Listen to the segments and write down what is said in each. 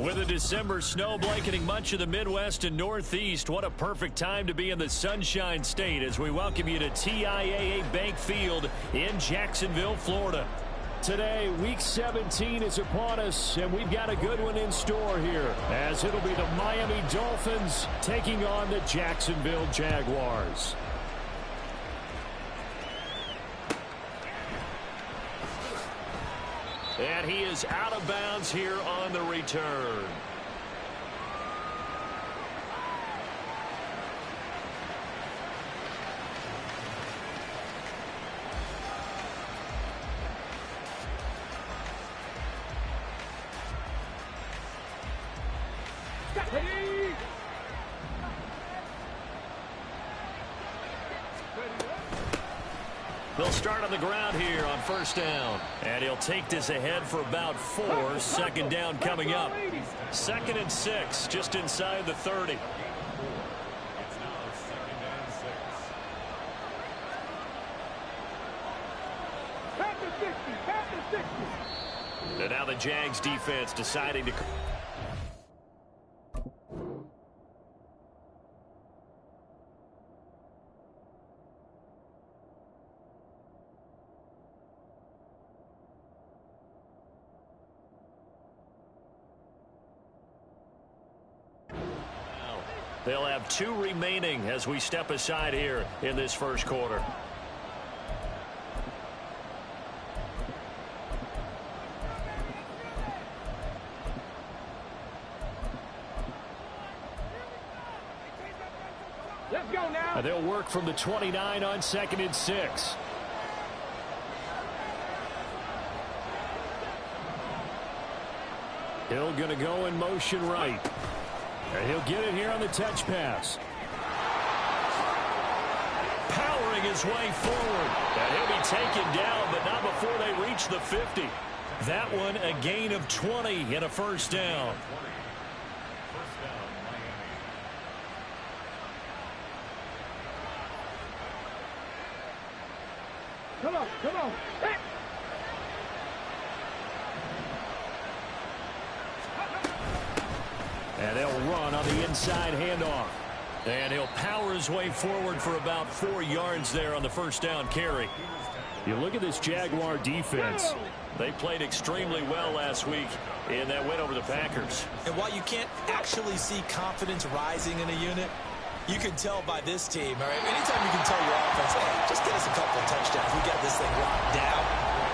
With a December snow blanketing much of the Midwest and Northeast, what a perfect time to be in the Sunshine State as we welcome you to TIAA Bank Field in Jacksonville, Florida. Today, Week 17 is upon us, and we've got a good one in store here, as it'll be the Miami Dolphins taking on the Jacksonville Jaguars. And he is out of bounds here on the return. They'll start on the ground here on first down. And he'll take this ahead for about 4. Second down coming up. 2nd and 6, just inside the 30. And now the Jags defense deciding to... They'll have 2 remaining as we step aside here in this first quarter. Let's go now. And they'll work from the 29 on 2nd and 6. Hill going to go in motion right. And he'll get it here on the touch pass. Powering his way forward. And he'll be taken down, but not before they reach the 50. That one a gain of 20 and a first down. Come on, come on. Hey. And they'll run on the inside handoff. And he'll power his way forward for about 4 yards there on the first down carry. You look at this Jaguar defense. They played extremely well last week in that win over the Packers. And while you can't actually see confidence rising in a unit, you can tell by this team. All right, anytime you can tell your offense, hey, just get us a couple of touchdowns. We got this thing locked down.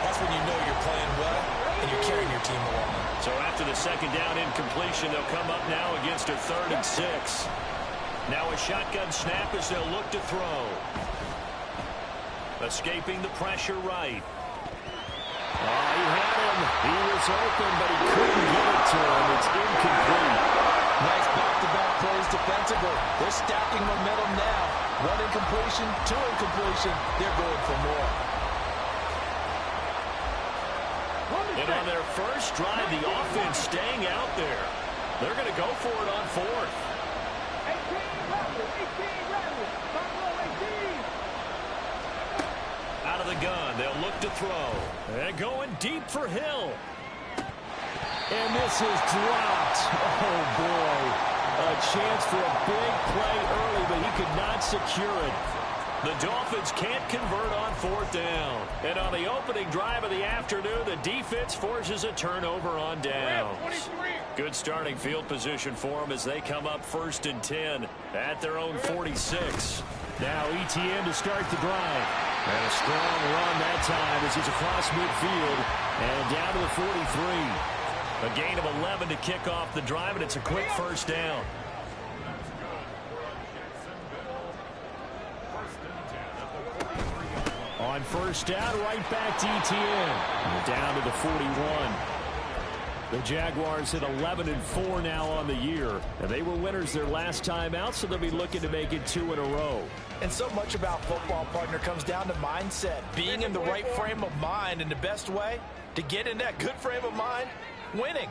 That's when you know you're playing well and you're carrying your team along. So after the second down incompletion, they'll come up now against a 3rd and 6. Now a shotgun snap as they'll look to throw. Escaping the pressure right. Oh, he had him. He was open, but he couldn't get it to him. It's incomplete. Nice back-to-back plays defensively. They're stacking momentum now. 1 incompletion, 2 incompletion. They're going for more. And on their first drive, the offense staying out there. They're going to go for it on 4th. 18, Out of the gun, they'll look to throw. And going deep for Hill. And this is dropped. Oh, boy. A chance for a big play early, but he could not secure it. The Dolphins can't convert on 4th down. And on the opening drive of the afternoon, the defense forces a turnover on downs. Good starting field position for them as they come up 1st and 10 at their own 46. Now ETN to start the drive. And a strong run that time as he's across midfield and down to the 43. A gain of 11 to kick off the drive, and it's a quick first down. On first down, right back to ETN. Down to the 41. The Jaguars at 11-4 now on the year. And they were winners their last time out, so they'll be looking to make it 2 in a row. And so much about football, partner, comes down to mindset. Being in the right frame of mind, and the best way to get in that good frame of mind, winning.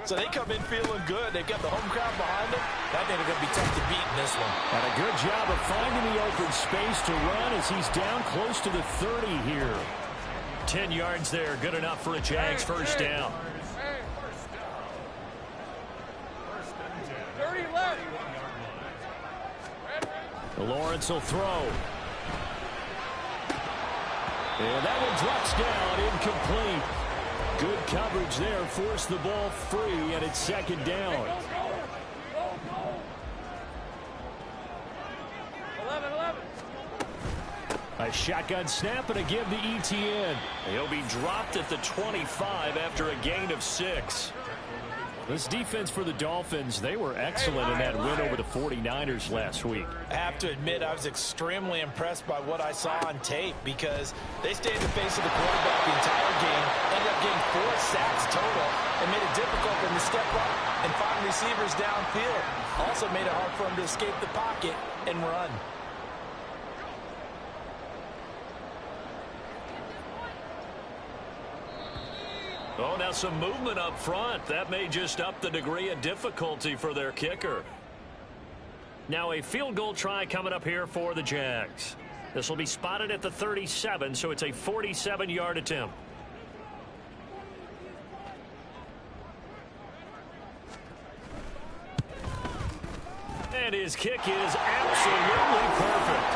So they come in feeling good. They've got the home crowd behind them. I think they're going to be tough to beat in this one. And a good job of finding the open space to run as he's down close to the 30 here. 10 yards there, good enough for a Jags first down. Lawrence will throw. And that one drops down, incomplete. Good coverage there, forced the ball free, and it's second down. 11. A shotgun snap and a give to ETN. He'll be dropped at the 25 after a gain of 6. This defense for the Dolphins, they were excellent in that win over the 49ers last week. I have to admit, I was extremely impressed by what I saw on tape because they stayed in the face of the quarterback the entire game, ended up getting 4 sacks total, and made it difficult for them to step up and find receivers downfield. Also made it hard for them to escape the pocket and run. Oh, now some movement up front. That may just up the degree of difficulty for their kicker. Now a field goal try coming up here for the Jags. This will be spotted at the 37, so it's a 47-yard attempt. And his kick is absolutely perfect.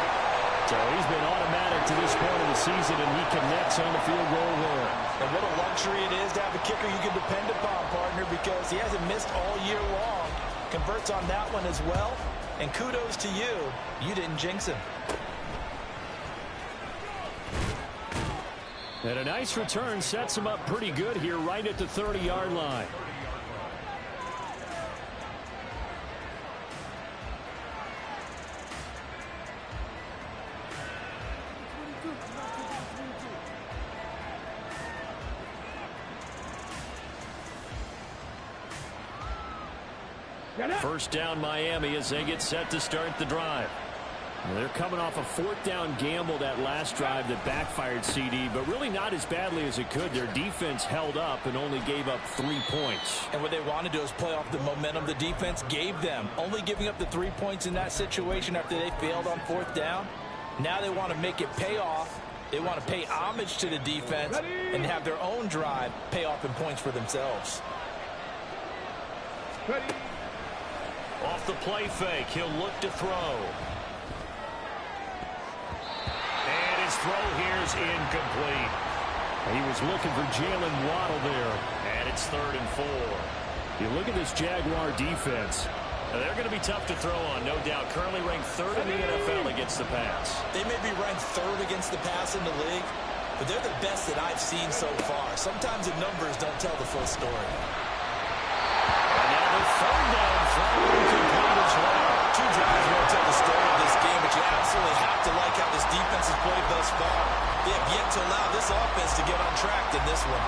So he's been automatic to this point of the season, and he connects on the field goal there. And what a luxury it is to have a kicker you can depend upon, partner, because he hasn't missed all year long. Converts on that one as well. And kudos to you. You didn't jinx him. And a nice return sets him up pretty good here right at the 30-yard line. First down Miami as they get set to start the drive. They're coming off a fourth down gamble that last drive that backfired CD, but really not as badly as it could. Their defense held up and only gave up 3 points. And what they want to do is play off the momentum the defense gave them. Only giving up the 3 points in that situation after they failed on fourth down. Now they want to make it pay off. They want to pay homage to the defense and have their own drive pay off in points for themselves. Ready. Off the play fake, he'll look to throw. And his throw here is incomplete. He was looking for Jalen Waddle there. And it's 3rd and 4. You look at this Jaguar defense. They're going to be tough to throw on, no doubt. Currently ranked 3rd in the NFL against the pass. They may be ranked 3rd against the pass in the league, but they're the best that I've seen so far. Sometimes the numbers don't tell the full story. And now the 3rd down throw incomplete as well. 2 drives won't tell the story of this game, but you absolutely have to like how this defense has played thus far. They have yet to allow this offense to get on track in this one.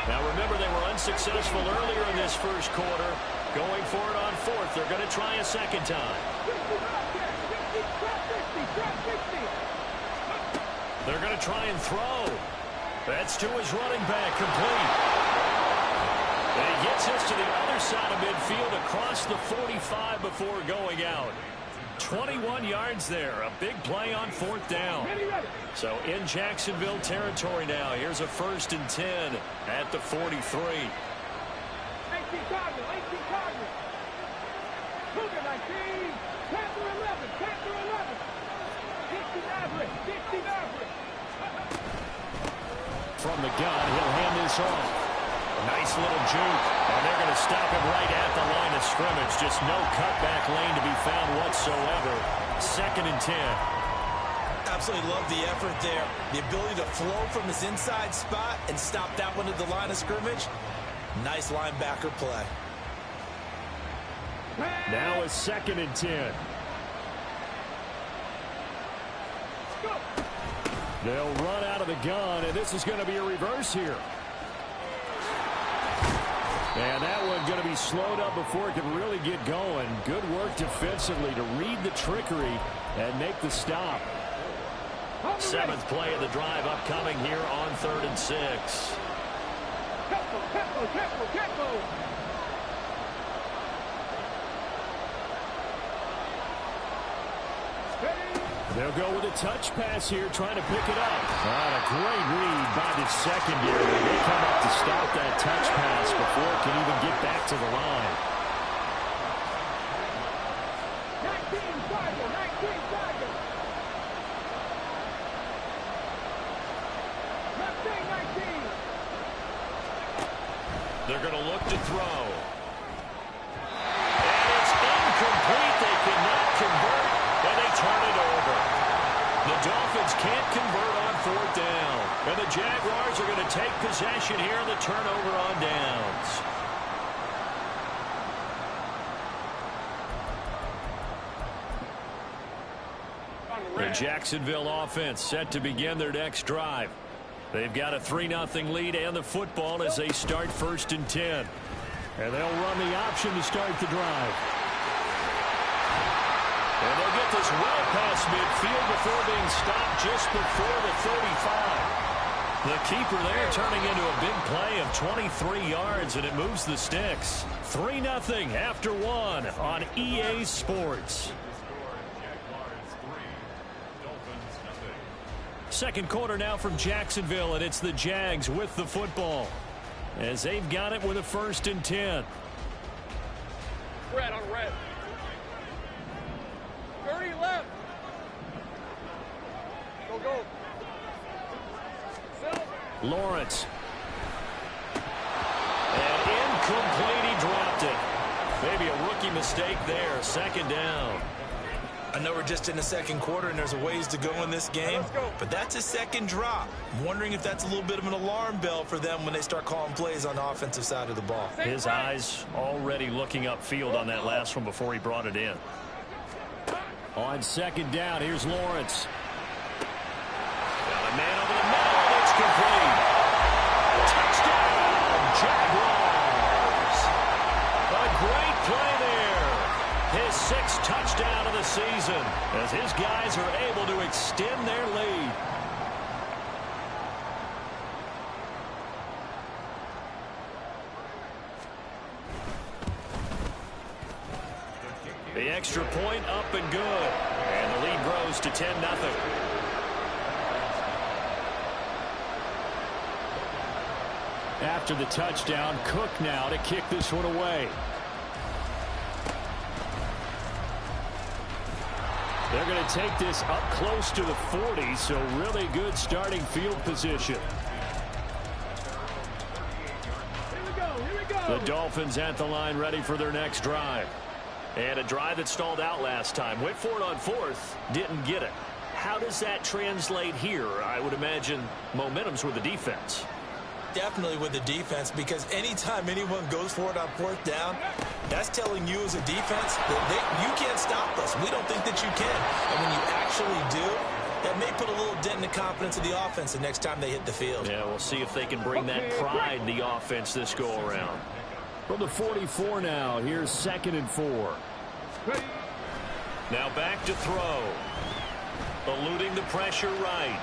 Now remember, they were unsuccessful earlier in this first quarter. Going for it on 4th. They're going to try a second time. They're going to try and throw. That's to his running back, complete. And he gets us to the other side of midfield across the 45 before going out. 21 yards there. A big play on 4th down. So in Jacksonville territory now. Here's a 1st and 10 at the 43. 18 Cardinals. Cougar 19. Panther 11. 60 Maverick. From the gun, he'll hand this off. Nice little juke. And they're going to stop him right at the line of scrimmage. Just no cutback lane to be found whatsoever. 2nd and 10. Absolutely love the effort there. The ability to flow from his inside spot and stop that one at the line of scrimmage. Nice linebacker play. Now a 2nd and 10. They'll run out of the gun, and this is going to be a reverse here. And that one going to be slowed up before it can really get going. Good work defensively to read the trickery and make the stop. 7th play of the drive upcoming here on 3rd and 6. Tempo. They'll go with a touch pass here, trying to pick it up. A great read by the secondary. They come up to stop that touch pass before it can even get back to the line. Tiger, 19, Tiger. Left wing, 19. They're going to look to throw. And it's incomplete. They cannot convert, and they turn it over. The Dolphins can't convert on fourth down. And the Jaguars are going to take possession here on the turnover on downs. The Jacksonville offense set to begin their next drive. They've got a 3-0 lead and the football as they start 1st and 10. And they'll run the option to start the drive. And they'll get this well past midfield before being stopped just before the 35. The keeper there turning into a big play of 23 yards, and it moves the sticks. 3-0 after 1 on EA Sports. Second quarter now from Jacksonville, and it's the Jags with the football as they've got it with a 1st and 10. Red on red. 30 left. Go, go. Lawrence. And incomplete, he dropped it. Maybe a rookie mistake there. 2nd down. I know we're just in the second quarter and there's a ways to go in this game, but that's a second drop. I'm wondering if that's a little bit of an alarm bell for them when they start calling plays on the offensive side of the ball. His eyes already looking upfield on that last one before he brought it in. On 2nd down, here's Lawrence. Got a man over the middle, and it's complete. Touchdown, Jaguars. A great play there. His 6th touchdown of the season as his guys are able to extend their lead. The extra point up and good. And the lead grows to 10-0. After the touchdown, Cook now to kick this one away. They're going to take this up close to the 40, so really good starting field position. Here we go, here we go. The Dolphins at the line ready for their next drive. And a drive that stalled out last time. Went for it on 4th, didn't get it. How does that translate here? I would imagine momentum's with the defense. Definitely with the defense, because anytime anyone goes for it on 4th down, that's telling you as a defense that you can't stop us. We don't think that you can. And when you actually do, that may put a little dent in the confidence of the offense the next time they hit the field. Yeah, we'll see if they can bring that pride in the offense this go-around. From the 44 now, here's 2nd and 4. Now back to throw. Eluding the pressure right.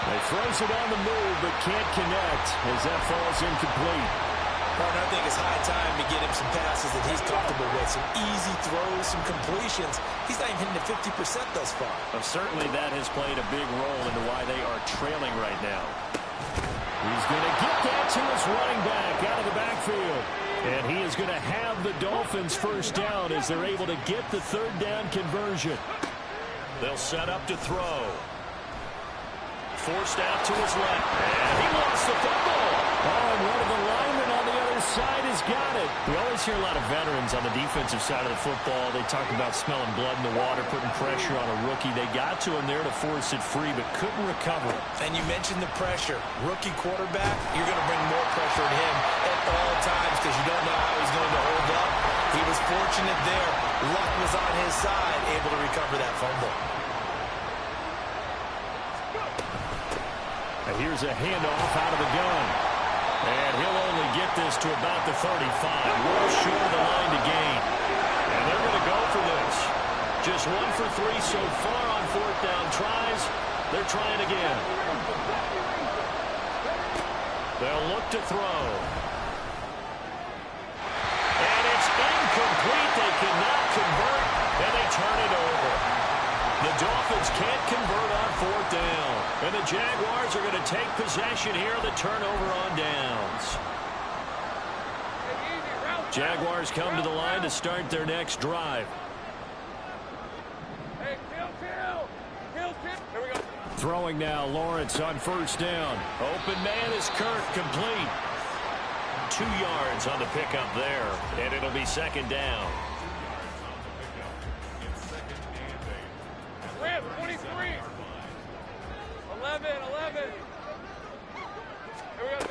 He throws it on the move, but can't connect as that falls incomplete. Partner, I think it's high time to get him some passes that he's comfortable with. Some easy throws, some completions. He's not even hitting the 50% thus far. Well, certainly that has played a big role into why they are trailing right now. He's going to get that to his running back out of the backfield. And he is going to have the Dolphins 1st down as they're able to get the 3rd down conversion. They'll set up to throw. Forced out to his left. And he lost the football. Oh, and one of the linemen on the other side has got it. We always hear a lot of veterans on the defensive side of the football. They talk about smelling blood in the water, putting pressure on a rookie. They got to him there to force it free, but couldn't recover it. And you mentioned the pressure. Rookie quarterback, you're going to bring more pressure at him at all times because you don't know how he's going to hold up. He was fortunate there. Luck was on his side, able to recover that fumble. Here's a handoff out of the gun. And he'll only get this to about the 35. Well short of the line to gain. And they're going to go for this. Just 1 for 3 so far on 4th down tries. They're trying again. They'll look to throw. And it's incomplete. They cannot convert, and they turn it over. The Dolphins can't convert on 4th down. And the Jaguars are going to take possession here, the turnover on downs. Jaguars come to the line to start their next drive. Throwing now, Lawrence on first down. Open man is Kirk, complete. 2 yards on the pickup there, and it'll be second down. Rip, 23. 11. Here we go.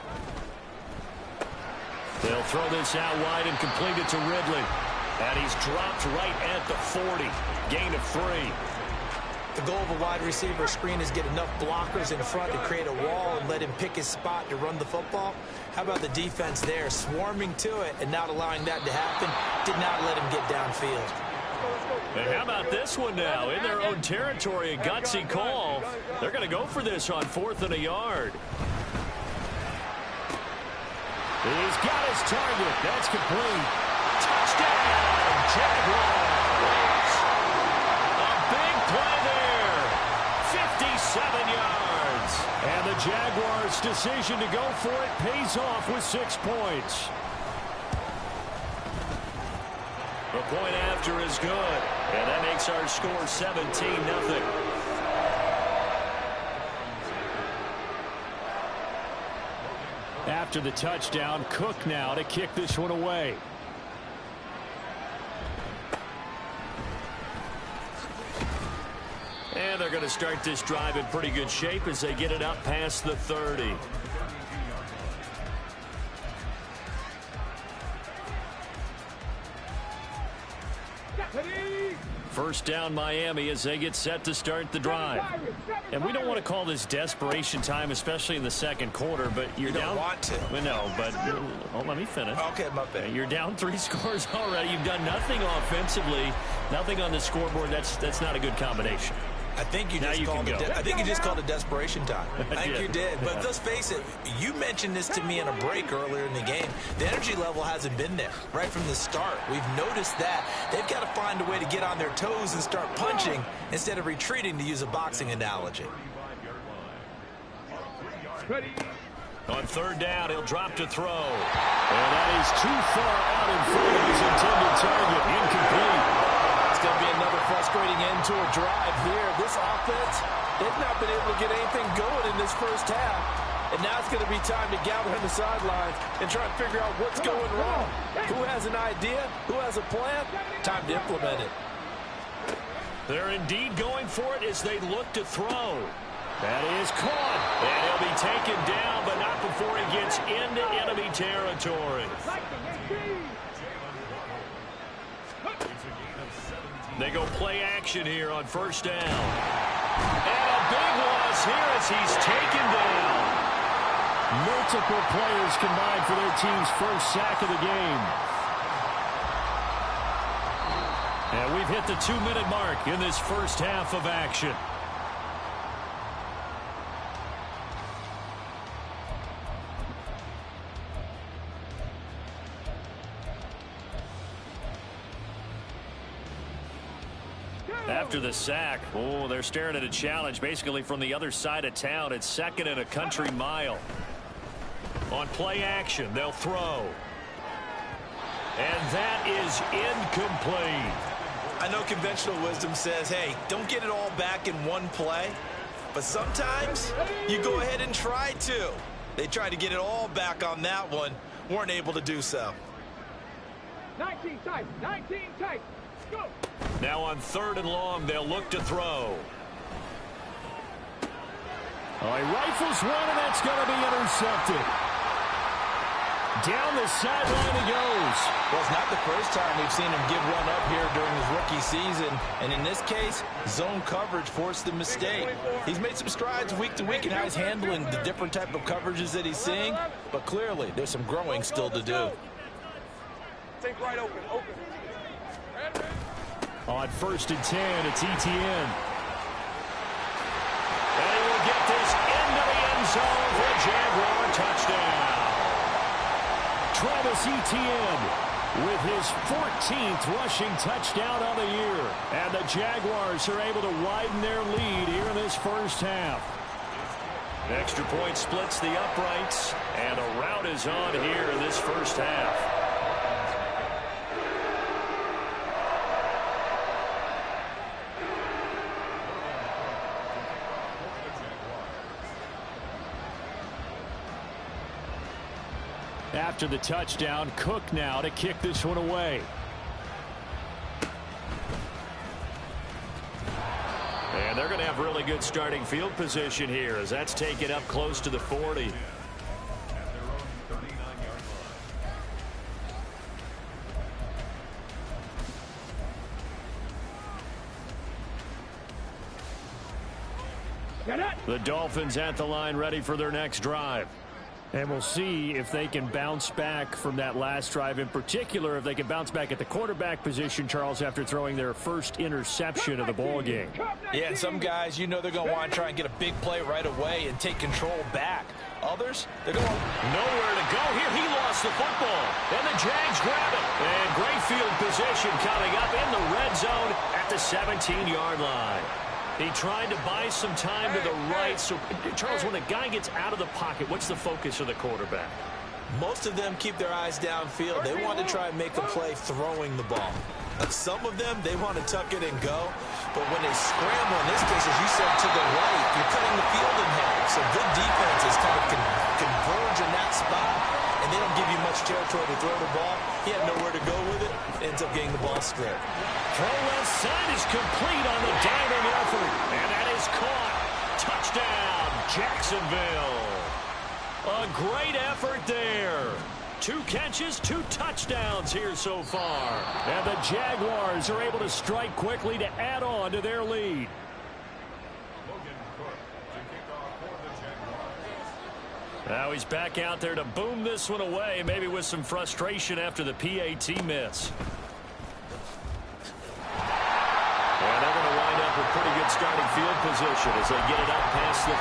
They'll throw this out wide and complete it to Ridley. And he's dropped right at the 40. Gain of 3. The goal of a wide receiver screen is get enough blockers in front to create a wall and let him pick his spot to run the football. How about the defense there, swarming to it and not allowing that to happen? Did not let him get downfield. And how about this one now? In their own territory, a gutsy call. They're going to go for this on 4th and a yard. He's got his target. That's complete. Touchdown, Jaguars. A big play there. 57 yards. And the Jaguars' decision to go for it pays off with 6 points. The point after is good. And that makes our score 17-0. After the touchdown, Cook now to kick this one away. And they're going to start this drive in pretty good shape as they get it up past the 30. First down, Miami, as they get set to start the drive. And we don't want to call this desperation time, especially in the second quarter, but you're down. You don't want to. Well, no, but let me finish. Okay, my bad. You're down 3 scores already. You've done nothing offensively, nothing on the scoreboard. That's not a good combination. I think you just called it desperation time. I think you did. But let's face it, you mentioned this to me in a break earlier in the game. The energy level hasn't been there right from the start. We've noticed that. They've got to find a way to get on their toes and start punching instead of retreating, to use a boxing analogy. On 3rd down, he'll drop to throw. And that is too far out in front of his intended target. Incomplete. It's going to be another frustrating end to a drive here. This offense, they've not been able to get anything going in this first half. And now it's going to be time to gather on the sidelines and try and figure out what's going wrong. Who has an idea? Who has a plan? Time to implement it. They're indeed going for it as they look to throw. That is caught. And he'll be taken down, but not before he gets into enemy territory. They go play action here on first down. And a big loss here as he's taken down. Multiple players combined for their team's first sack of the game. And we've hit the 2-minute mark in this first half of action. After the sack, they're staring at a challenge basically from the other side of town. It's 2nd and a country mile. On play action, they'll throw. And that is incomplete. I know conventional wisdom says, hey, don't get it all back in one play. But sometimes you go ahead and try to. They tried to get it all back on that one. Weren't able to do so. 19 tight. Go. Now on 3rd and long, they'll look to throw. He rifles one, and that's going to be intercepted. Down the sideline he goes. Well, it's not the first time we've seen him give one up here during his rookie season. And in this case, zone coverage forced the mistake. He's made some strides week to week in how he's handling the different type of coverages that he's seeing. But clearly, there's some growing still to do. Take right open. On 1st and 10, it's Etienne. And he will get this into the end zone for a Jaguar touchdown. Travis Etienne with his 14th rushing touchdown on the year. And the Jaguars are able to widen their lead here in this first half. Extra point splits the uprights, and a rout is on here in this first half. After the touchdown, Cook now to kick this one away. And they're going to have really good starting field position here as that's taken up close to the 40. The Dolphins at the line ready for their next drive. And we'll see if they can bounce back from that last drive. In particular, if they can bounce back at the quarterback position, Charles, after throwing their first interception of the ball game. Yeah, and some guys, you know they're going to want to try and get a big play right away and take control back. Others, they're going nowhere to go here. He lost the football. And the Jags grab it. And great field position coming up in the red zone at the 17-yard line. He tried to buy some time to the right. So, Charles, when a guy gets out of the pocket, what's the focus of the quarterback? Most of them keep their eyes downfield. They want to try and make a play throwing the ball. Some of them, they want to tuck it and go. But when they scramble, in this case, as you said, to the right, you're cutting the field in half. So good defenses kind of converge in that spot, and they don't give you much territory to throw the ball. He had nowhere to go with it. Ends up getting the ball stripped. Throw left side is complete on the diving effort. And that is caught. Touchdown, Jacksonville. A great effort there. 2 catches, 2 touchdowns here so far. And the Jaguars are able to strike quickly to add on to their lead. Now he's back out there to boom this one away, maybe with some frustration after the PAT miss. And they're going to wind up with pretty good starting field position as they get it up past the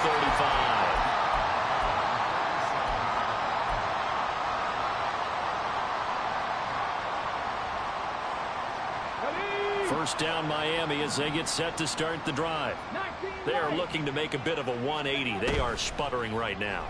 35. First down Miami as they get set to start the drive. They are looking to make a bit of a 180. They are sputtering right now.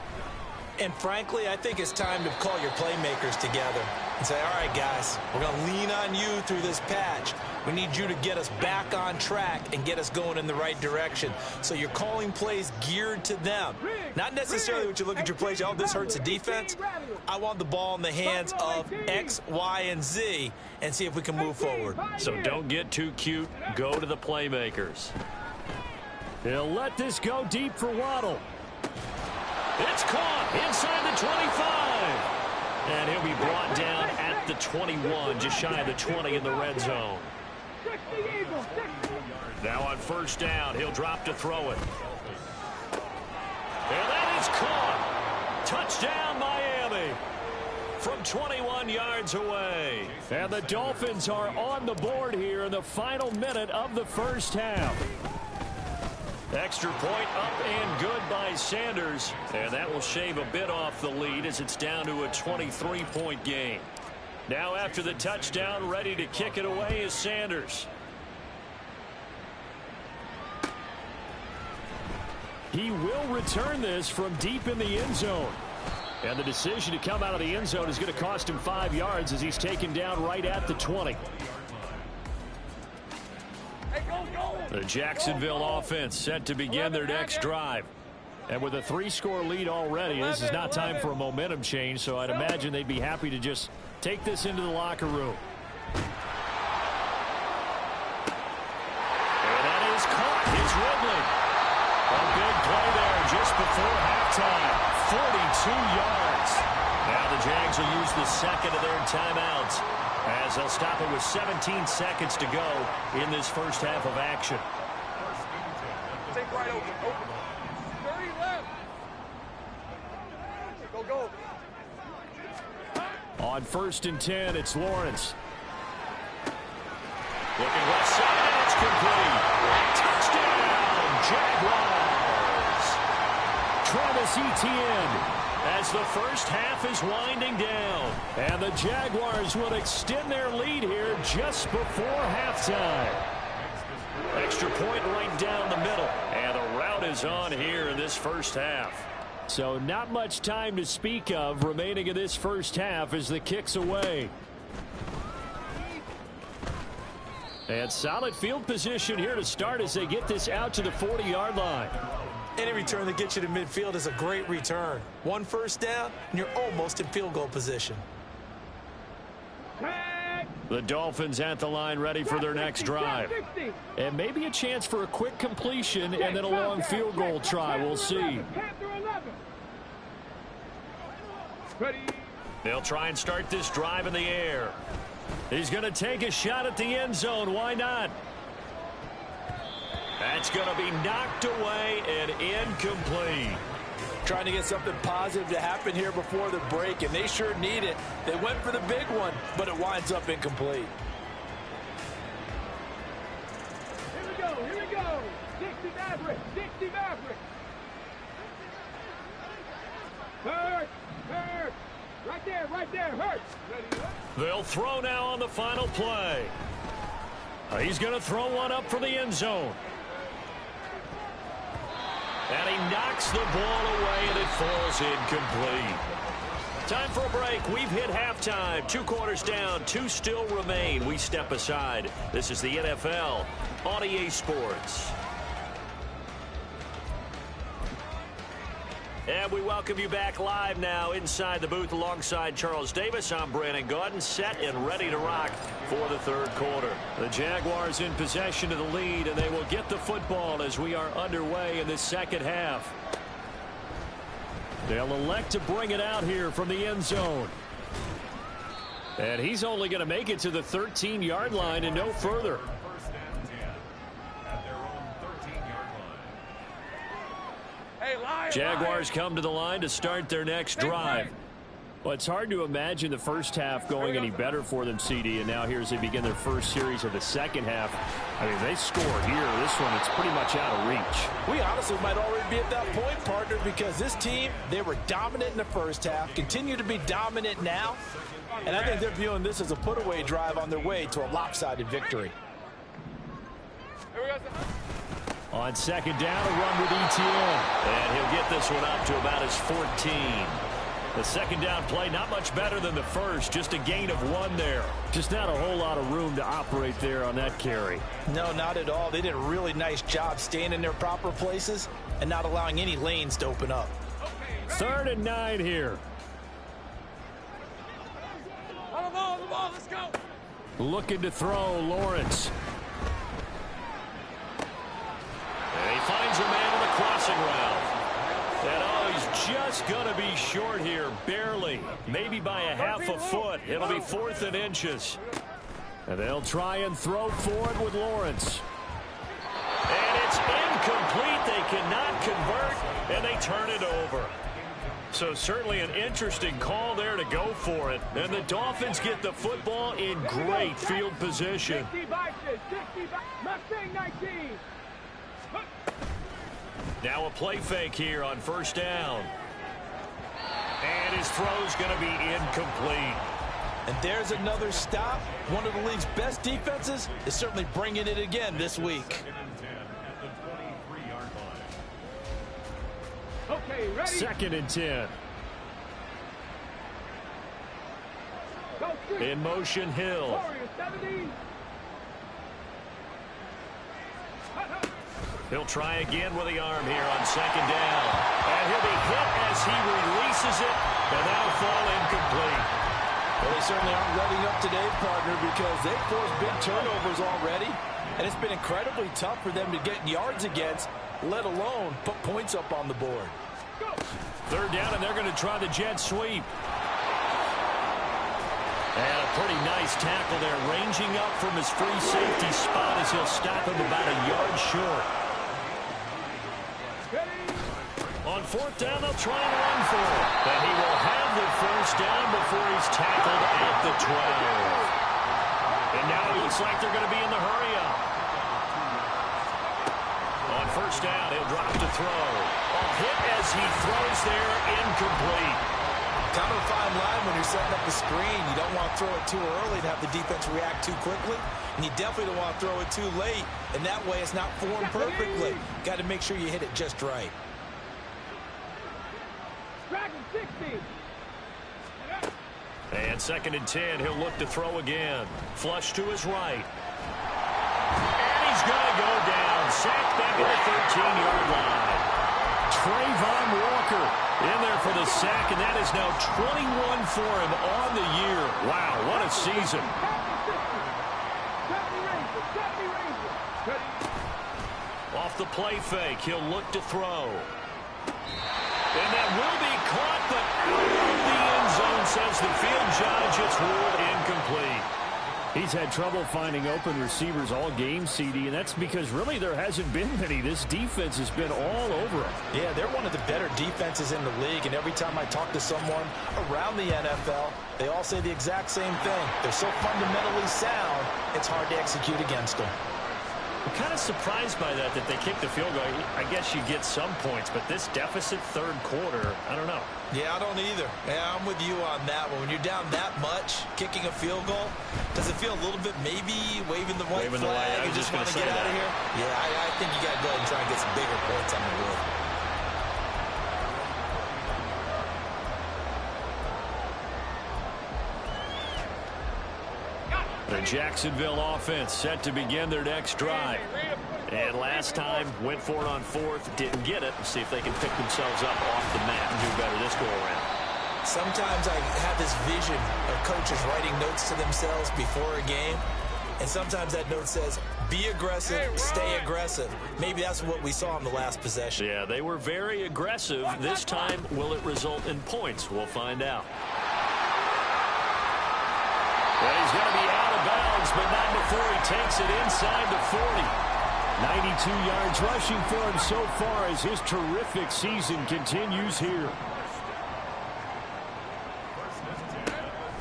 And frankly, I think it's time to call your playmakers together and say, all right, guys, we're going to lean on you through this patch. We need you to get us back on track and get us going in the right direction. So you're calling plays geared to them. Not necessarily what you look at your plays, oh, this hurts the defense. I want the ball in the hands of X, Y, and Z and see if we can move forward. So don't get too cute. Go to the playmakers. He'll let this go deep for Waddle. It's caught inside the 25. And he'll be brought down at the 21, just shy of the 20 in the red zone. Now on first down, he'll drop to throw it. And that is caught. Touchdown, Miami. From 21 yards away. And the Dolphins are on the board here in the final minute of the first half. Extra point up and good by Sanders. And that will shave a bit off the lead as it's down to a 23-point game. Now after the touchdown, ready to kick it away is Sanders. He will return this from deep in the end zone. And the decision to come out of the end zone is going to cost him 5 yards as he's taken down right at the 20. The Jacksonville offense set to begin their next drive. And with a 3-score lead already, this is not time for a momentum change, so I'd imagine they'd be happy to just take this into the locker room. And that is caught. It's Ridley. A big play there just before halftime. 42 yards. Now the Jags will use the second of their timeouts as they'll stop it with 17 seconds to go in this first half of action. Take right open. 30 left. Go. On first and 10, it's Lawrence. Looking left side, and it's complete. Touchdown, Jaguars. Travis Etienne as the first half is winding down. And the Jaguars will extend their lead here just before halftime. Extra point right down the middle. And the route is on here in this first half. So not much time to speak of remaining in this first half as the kick's away. And solid field position here to start as they get this out to the 40-yard line. Any return that gets you to midfield is a great return. One first down, and you're almost in field goal position. The Dolphins at the line ready for their next drive. And maybe a chance for a quick completion and then a long field goal try. We'll see. They'll try and start this drive in the air. He's going to take a shot at the end zone. Why not? That's going to be knocked away and incomplete. Trying to get something positive to happen here before the break, and they sure need it. They went for the big one, but it winds up incomplete. Here we go. 60 Maverick. Hurt. Right there, hurt. They'll throw now on the final play. He's going to throw one up for the end zone. And he knocks the ball away, and it falls incomplete. Time for a break. We've hit halftime. 2 quarters down, 2 still remain. We step aside. This is the NFL on EA Sports. And we welcome you back live now inside the booth alongside Charles Davis. I'm Brandon Gaudin, set and ready to rock for the third quarter. The Jaguars in possession of the lead, and they will get the football as we are underway in the second half. They'll elect to bring it out here from the end zone. And he's only going to make it to the 13-yard line and no further. Jaguars come to the line to start their next drive. Well, it's hard to imagine the first half going any better for them, CD, and now here as they begin their first series of the second half. I mean, they score here. This one, it's pretty much out of reach. We honestly might already be at that point, partner, because this team, they were dominant in the first half, continue to be dominant now, and I think they're viewing this as a put-away drive on their way to a lopsided victory. On second down, a run with Etienne. And he'll get this one up to about his 14. The second down play, not much better than the first. Just a gain of 1 there. Just not a whole lot of room to operate there on that carry. No, not at all. They did a really nice job staying in their proper places and not allowing any lanes to open up. 3rd and 9 here. On the ball, let's go. Looking to throw, Lawrence. And he finds a man on the crossing route. And he's just going to be short here, barely. Maybe by a half a foot. It'll be 4th and inches. And they'll try and throw forward with Lawrence. And it's incomplete. They cannot convert, and they turn it over. So certainly an interesting call there to go for it. And the Dolphins get the football in great field position. 60 Mustang 19. Now a play fake here on first down. And his throw's going to be incomplete. And there's another stop. One of the league's best defenses is certainly bringing it again this week. Okay, ready? 2nd and 10. In motion, Hill. He'll try again with the arm here on second down. And he'll be hit as he releases it, and that'll fall incomplete. Well, they certainly aren't letting up today, partner, because they've forced big turnovers already, and it's been incredibly tough for them to get yards against, let alone put points up on the board. 3rd down, and they're going to try the jet sweep. And a pretty nice tackle there, ranging up from his free safety spot as he'll stop him about a yard short. On 4th down, they'll try and run for it. But he will have the first down before he's tackled at the 12. And now it looks like they're going to be in the hurry-up. On first down, he'll drop to throw. A hit as he throws there, incomplete. Kind of a fine line when you're setting up the screen. You don't want to throw it too early to have the defense react too quickly. And you definitely don't want to throw it too late. And that way it's not formed perfectly. Got to make sure you hit it just right. Dragon 60. And 2nd and 10, he'll look to throw again. Flush to his right. And he's going to go down. Sacked back at the 13-yard line. Trayvon Walker in there for the sack, and that is now 21 for him on the year. Wow, what a season. Off the play fake, he'll look to throw. And that will be caught, but out of the end zone, says the field judge. It's ruled incomplete. He's had trouble finding open receivers all game, CD, and that's because really there hasn't been many. This defense has been all over him. Yeah, they're one of the better defenses in the league, and every time I talk to someone around the NFL, they all say the exact same thing. They're so fundamentally sound, it's hard to execute against them. I'm kind of surprised by that they kicked the field goal. I guess you get some points, but this deficit third quarter, I don't know. Yeah, I don't either. Yeah, I'm with you on that one. When you're down that much, kicking a field goal, does it feel a little bit maybe waving the white flag and just want to get out of here? Yeah, I think you got to go ahead and try and get some bigger points on the board. The Jacksonville offense set to begin their next drive. And last time, went for it on fourth, didn't get it. See if they can pick themselves up off the mat and do better this go-around. Sometimes I have this vision of coaches writing notes to themselves before a game. And sometimes that note says, be aggressive, stay aggressive. Maybe that's what we saw in the last possession. Yeah, they were very aggressive. This time, will it result in points? We'll find out. Well, he's going to be out of bounds, but not before he takes it inside the 40. 92 yards rushing for him so far as his terrific season continues here.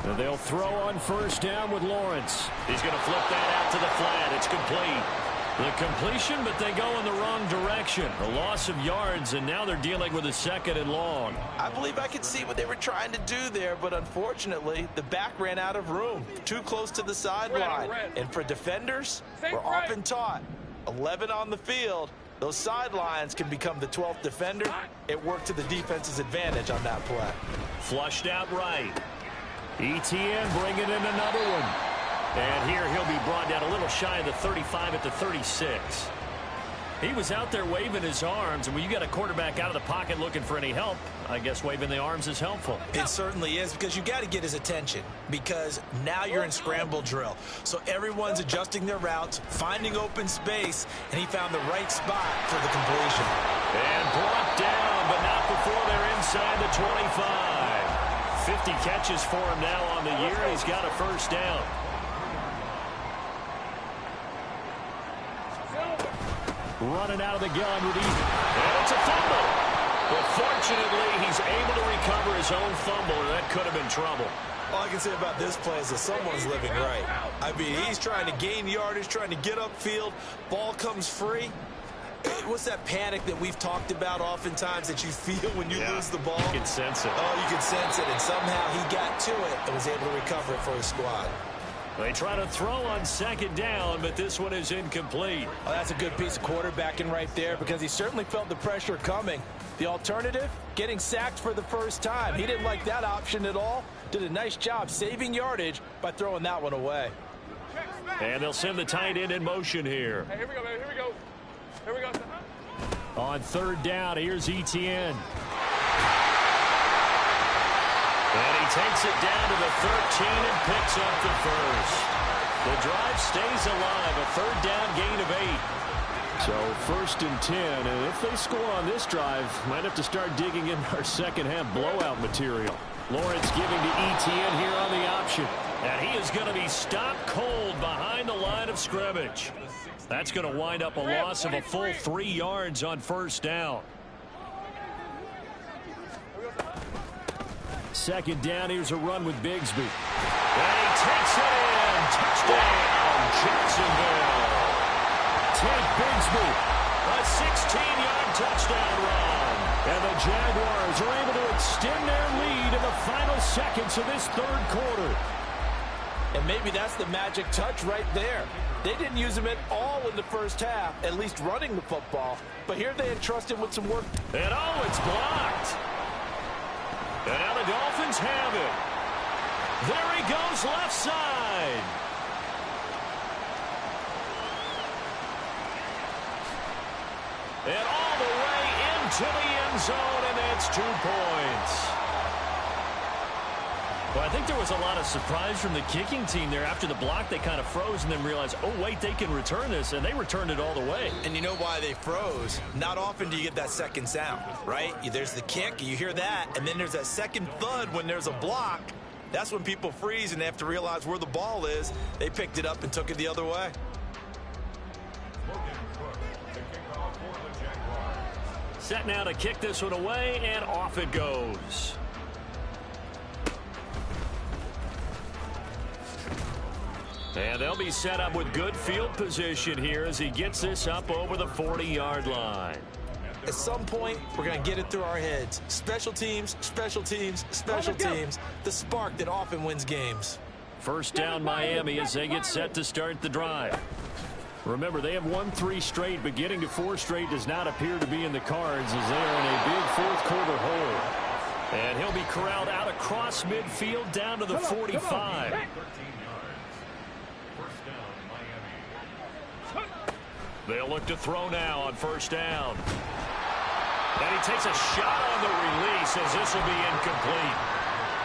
And they'll throw on first down with Lawrence. He's going to flip that out to the flat. It's complete. The completion, but they go in the wrong direction. A loss of yards, and now they're dealing with a second and long. I believe I could see what they were trying to do there, but unfortunately, the back ran out of room. Too close to the sideline. And for defenders, we're often taught, 11 on the field, those sidelines can become the 12th defender. It worked to the defense's advantage on that play. Flushed out right. ETN bringing in another one. And here he'll be brought down a little shy of the 35 at the 36. He was out there waving his arms, and when you got a quarterback out of the pocket looking for any help, I guess waving the arms is helpful. It certainly is, because you got to get his attention, because now you're in scramble drill. So everyone's adjusting their routes, finding open space, and he found the right spot for the completion. And brought down, but not before they're inside the 25. 50 catches for him now on the year. He's got a first down. Running out of the gun with Ethan. And it's a fumble. But fortunately, he's able to recover his own fumble, and that could have been trouble. All I can say about this play is that someone's living right. I mean, he's trying to gain yardage, trying to get upfield. Ball comes free. What's that panic that we've talked about oftentimes that you feel when you lose the ball? You can sense it. Oh, you can sense it. And somehow he got to it and was able to recover it for his squad. They try to throw on second down, but this one is incomplete. Oh, that's a good piece of quarterbacking right there, because he certainly felt the pressure coming. The alternative, getting sacked for the first time. He didn't like that option at all. Did a nice job saving yardage by throwing that one away. And they'll send the tight end in motion here. Hey, here we go, baby. Here we go. Here we go. On third down, here's ETN. And he takes it down to the 13 and picks up the first. The drive stays alive, a third down gain of 8. So first and 10, and if they score on this drive, might have to start digging in our second half blowout material. Lawrence giving to ETN here on the option. And he is going to be stopped cold behind the line of scrimmage. That's going to wind up a loss of a full 3 yards on first down. Second down, here's a run with Bigsby. And he takes it in. Touchdown, Jacksonville. Take Bigsby. A 16-yard touchdown run. And the Jaguars are able to extend their lead in the final seconds of this third quarter. And maybe that's the magic touch right there. They didn't use him at all in the first half, at least running the football. But here they entrusted with some work. And oh, it's blocked. And now the Dolphins have it. There he goes left side. And all the way to the end zone, and it's 2 points. Well, I think there was a lot of surprise from the kicking team there. After the block, they kind of froze and then realized, oh, wait, they can return this, and they returned it all the way. And you know why they froze? Not often do you get that second sound, right? There's the kick, you hear that, and then there's that second thud when there's a block. That's when people freeze and they have to realize where the ball is. They picked it up and took it the other way. Set now to kick this one away, and off it goes. And they'll be set up with good field position here as he gets this up over the 40-yard line. At some point, we're going to get it through our heads. Special teams, special teams, special teams. The spark that often wins games. First down Miami as they get set to start the drive. Remember, they have won 3 straight, but getting to 4 straight does not appear to be in the cards as they are in a big fourth-quarter hole. And he'll be corralled out across midfield down to the 45. They'll look to throw now on first down. And he takes a shot on the release as this will be incomplete.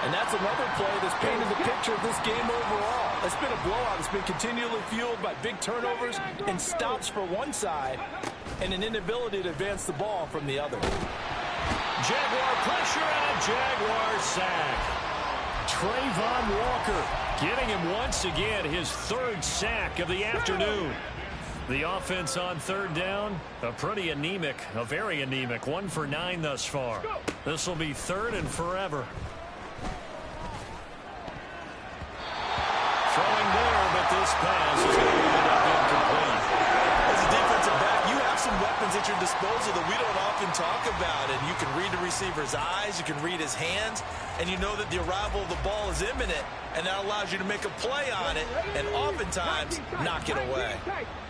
And that's another play that's painted the picture of this game overall. It's been a blowout. It's been continually fueled by big turnovers and stops for one side and an inability to advance the ball from the other. Jaguar pressure and a Jaguar sack. Trayvon Walker getting him once again his 3rd sack of the afternoon. The offense on third down, a very anemic, 1 for 9 thus far. This will be 3rd and forever. Throwing there, but this pass is going to end up incomplete. As a defensive back, you have some weapons at your disposal that we don't often talk about. And you can read the receiver's eyes, you can read his hands, and you know that the arrival of the ball is imminent. And that allows you to make a play on it and oftentimes knock it away.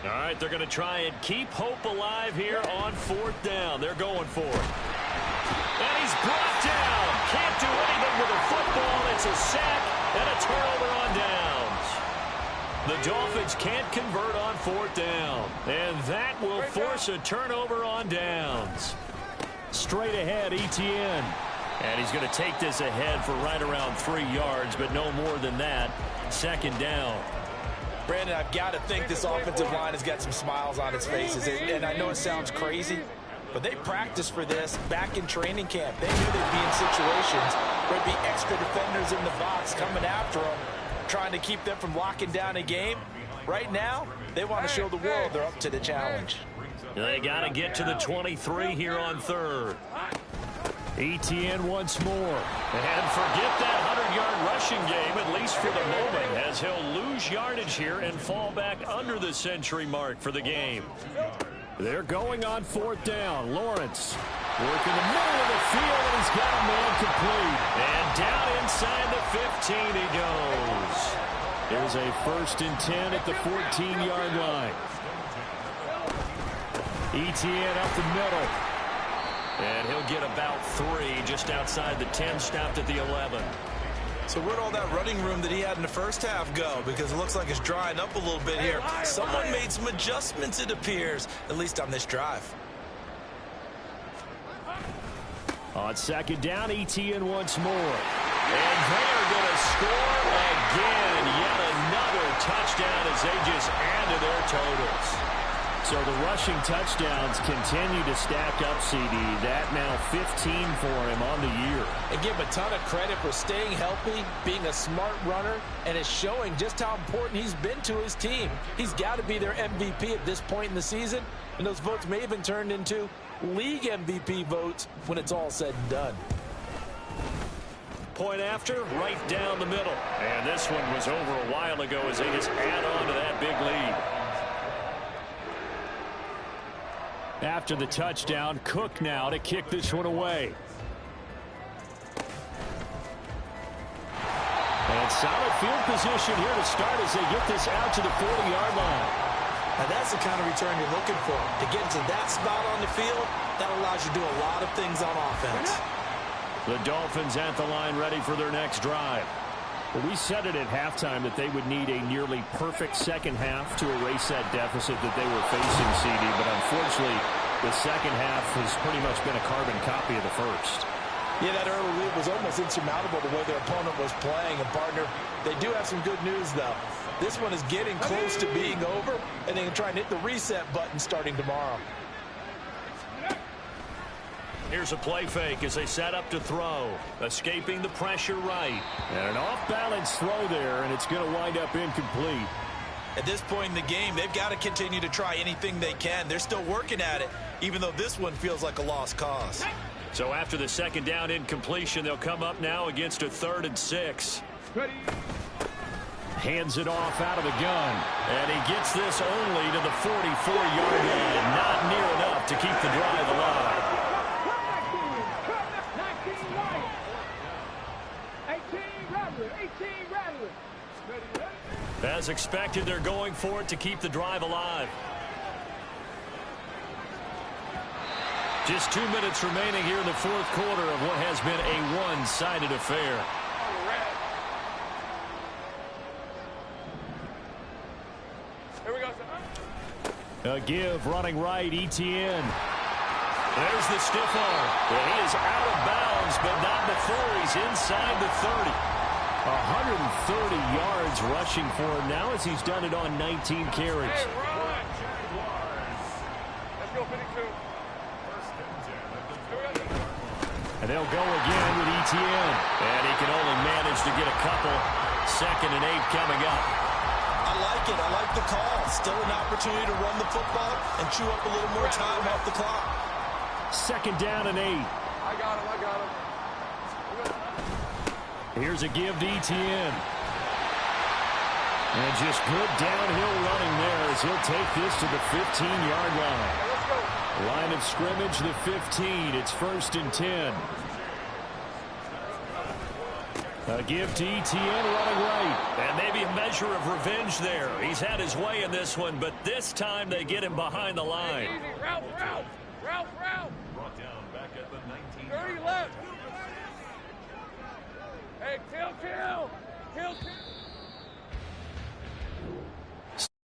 All right, they're going to try and keep hope alive here on 4th down. They're going for it. And he's brought down. Can't do anything with a football. It's a sack and a turnover on downs. The Dolphins can't convert on 4th down. And that will force a turnover on downs. Straight ahead, Etienne. And he's going to take this ahead for right around 3 yards, but no more than that. 2nd down. Brandon, I've got to think this offensive line has got some smiles on its faces. And I know it sounds crazy, but they practiced for this back in training camp. They knew they'd be in situations where there'd be extra defenders in the box coming after them, trying to keep them from locking down a game. Right now, they want to show the world they're up to the challenge. They got to get to the 23 here on 3rd. Etienne once more. And forget that 100-yard rushing game, at least for the moment, as he'll lose yardage here and fall back under the century mark for the game. They're going on 4th down. Lawrence working the middle of the field, and he's got a man complete. And down inside the 15 he goes. There's a 1st and 10 at the 14-yard line. Etienne up the middle. And he'll get about 3 just outside the 10, stopped at the 11. So where'd all that running room that he had in the first half go? Because it looks like it's drying up a little bit here. Someone made some adjustments, it appears, at least on this drive. On 2nd down, Etienne once more. And they're going to score again. Yet another touchdown as they just add to their totals. So the rushing touchdowns continue to stack up, CD. That now 15 for him on the year. And give him a ton of credit for staying healthy, being a smart runner, and it's showing just how important he's been to his team. He's got to be their MVP at this point in the season, and those votes may have been turned into league MVP votes when it's all said and done. Point after, right down the middle. And this one was over a while ago as they just add on to that big lead. After the touchdown, Cook now to kick this one away. And solid field position here to start as they get this out to the 40-yard line. Now that's the kind of return you're looking for. To get into that spot on the field, that allows you to do a lot of things on offense. The Dolphins at the line ready for their next drive. Well, we said it at halftime that they would need a nearly perfect second half to erase that deficit that they were facing, CD. But unfortunately, The second half has pretty much been a carbon copy of the first. Yeah, that early lead was almost insurmountable the way their opponent was playing. And, partner, they do have some good news, though. This one is getting close to being over, and they can try and hit the reset button starting tomorrow. Here's a play fake as they set up to throw. Escaping the pressure right. And an off-balance throw there, and it's going to wind up incomplete. At this point in the game, they've got to continue to try anything they can. They're still working at it, even though this one feels like a lost cause. So after the second down incompletion, they'll come up now against a 3rd and 6. Ready. Hands it off out of the gun. And he gets this only to the 44-yard line. Not near enough to keep the drive alive. 18 Rattler. As expected, they're going for it to keep the drive alive. Just 2 minutes remaining here in the 4th quarter of what has been a one-sided affair. Here we go, sir. A give running right, Etienne. There's the stiff arm. And he is out of bounds, but not before he's inside the 30. 130 yards rushing for him now as he's done it on 19 carries. Hey, run. Let's go, 52. And they'll go again with Etienne. And he can only manage to get a couple. 2nd and 8 coming up. I like it. I like the call. Still an opportunity to run the football and chew up a little more time off the clock. 2nd down and 8. I got him. Here's a give to Etienne. And just good downhill running there as he'll take this to the 15-yard line. Let's go. Line of scrimmage, the 15. It's 1st and 10. A give to Etienne running right. And maybe a measure of revenge there. He's had his way in this one, but this time they get him behind the line. Easy. Ralph. Brought down back at the 19. 30 left.